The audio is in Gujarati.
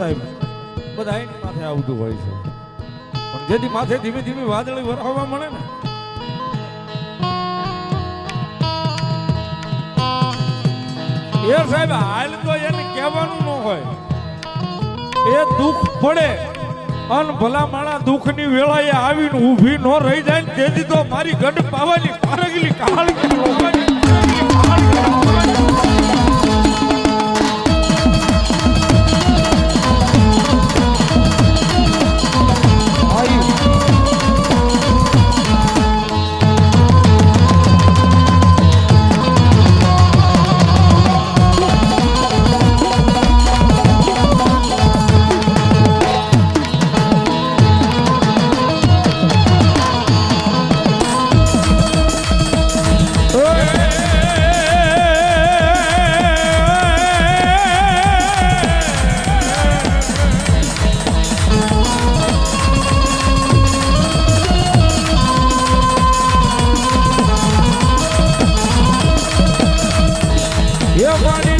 સાહેબ બધા એની માથે આવતું હોય છે, પણ જેથી માથે ધીમે ધીમે વાદળી વરસાવવા મળે ને એ સાહેબ હાલ તો એને કહેવાનું ન હોય, એ દુઃખ પડે અન ભલા માણા દુઃખની વેળાએ આવીને ઊભી ન રહી જાય ને તેથી તો મારી ગઢ પાવાની પારગલી કાળજી લોકોની Yeah,